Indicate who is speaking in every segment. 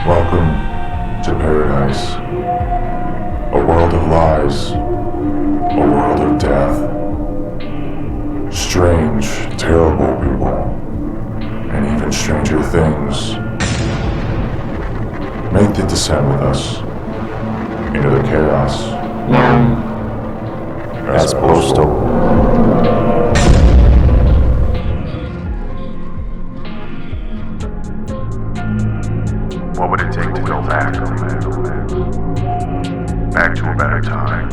Speaker 1: Welcome to paradise. A world of lies. A world of death. Strange, terrible people. And even stranger things. Make the descent with us into the chaos. As Postal.
Speaker 2: What would it take to go back? Back to a better time.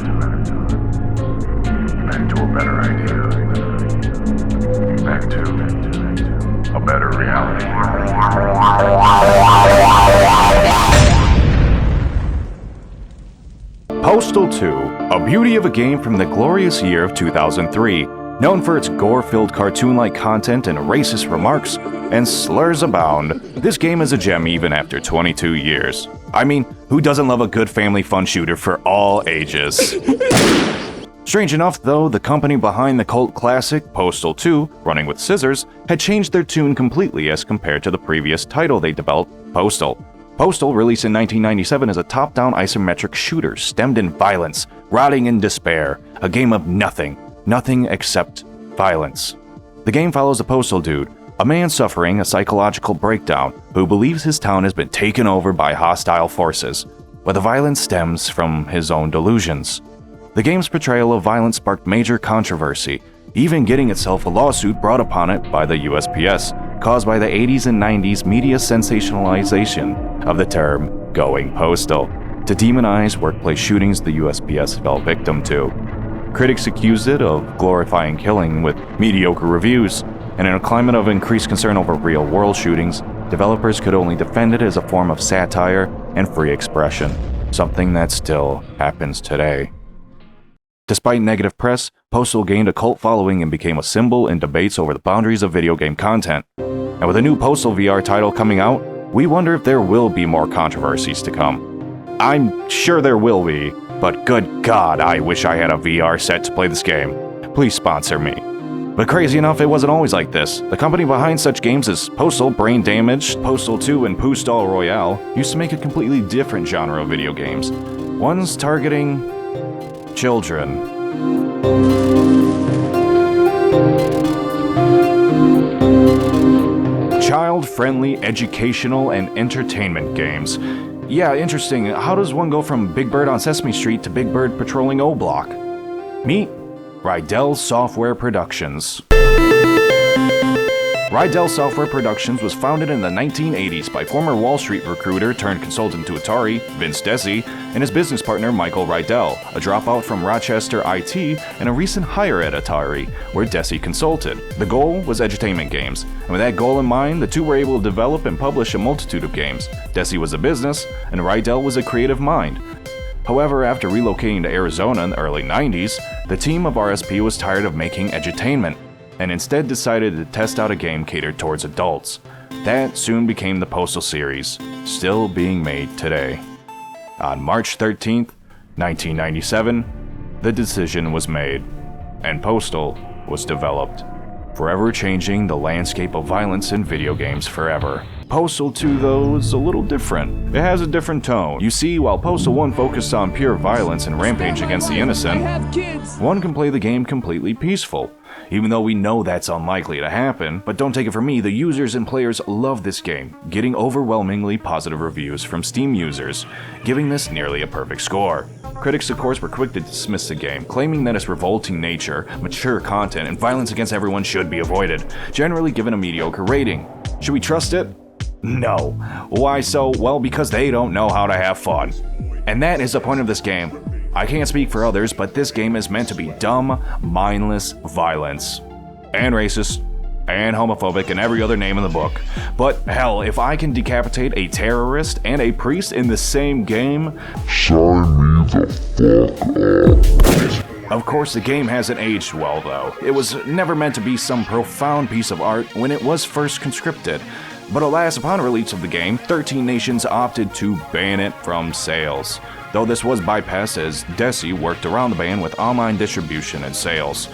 Speaker 2: Back to a better idea. Back to a better reality.
Speaker 3: Postal 2, a beauty of a game from the glorious year of 2003, known for its gore-filled cartoon-like content and racist remarks, and slurs abound, this game is a gem even after 22 years. I mean, who doesn't love a good family fun shooter for all ages? Strange enough, though, the company behind the cult classic Postal 2, Running with Scissors, had changed their tune completely as compared to the previous title they developed, Postal. Postal, released in 1997, is a top-down isometric shooter stemmed in violence, rotting in despair, a game of nothing except violence. The game follows a postal dude, a man suffering a psychological breakdown who believes his town has been taken over by hostile forces, but the violence stems from his own delusions. The game's portrayal of violence sparked major controversy, even getting itself a lawsuit brought upon it by the USPS, caused by the 80s and 90s media sensationalization of the term going postal, to demonize workplace shootings the USPS fell victim to. Critics accused it of glorifying killing with mediocre reviews, and in a climate of increased concern over real-world shootings, developers could only defend it as a form of satire and free expression, something that still happens today. Despite negative press, Postal gained a cult following and became a symbol in debates over the boundaries of video game content. And with a new Postal VR title coming out, we wonder if there will be more controversies to come. I'm sure there will be, but good God, I wish I had a VR set to play this game. Please sponsor me. But crazy enough, it wasn't always like this. The company behind such games as Postal, Brain Damage, Postal 2, and Postal Royale used to make a completely different genre of video games. One's targeting children. Child-friendly, educational, and entertainment games. Yeah, interesting. How does one go from Big Bird on Sesame Street to Big Bird patrolling O Block? Meet Rydell Software Productions. Rydell Software Productions was founded in the 1980s by former Wall Street recruiter turned consultant to Atari, Vince Desi, and his business partner Michael Rydell, a dropout from Rochester IT and a recent hire at Atari, where Desi consulted. The goal was edutainment games, and with that goal in mind, the two were able to develop and publish a multitude of games. Desi was a business, and Rydell was a creative mind. However, after relocating to Arizona in the early 90s, the team of RSP was tired of making edutainment, and instead decided to test out a game catered towards adults. That soon became the Postal series, still being made today. On March 13th, 1997, the decision was made, and Postal was developed, forever changing the landscape of violence in video games forever. Postal 2, though, is a little different. It has a different tone. You see, while Postal 1 focused on pure violence and rampage against the innocent, one can play the game completely peaceful. Even though we know that's unlikely to happen, but don't take it from me, the users and players love this game, getting overwhelmingly positive reviews from Steam users, giving this nearly a perfect score. Critics, of course, were quick to dismiss the game, claiming that its revolting nature, mature content, and violence against everyone should be avoided, generally given a mediocre rating. Should we trust it? No. Why so? Well, because they don't know how to have fun. And that is the point of this game. I can't speak for others, but this game is meant to be dumb, mindless violence. And racist. And homophobic and every other name in the book. But hell, if I can decapitate a terrorist and a priest in the same game,
Speaker 1: Sign me the fuck up.
Speaker 3: Of course, the game hasn't aged well, though. It was never meant to be some profound piece of art when it was first conscripted. But alas, upon release of the game, 13 nations opted to ban it from sales. Though this was bypassed as Desi worked around the ban with online distribution and sales.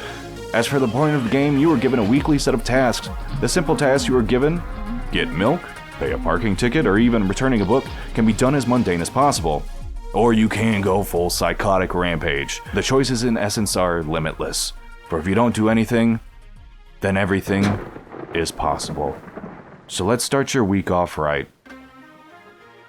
Speaker 3: As for the point of the game, you were given a weekly set of tasks. The simple tasks you were given: get milk, Pay a parking ticket or even returning a book can be done as mundane as possible. Or you can go full psychotic rampage. The choices in essence are limitless. For if you don't do anything, then everything is possible. So let's start your week off right.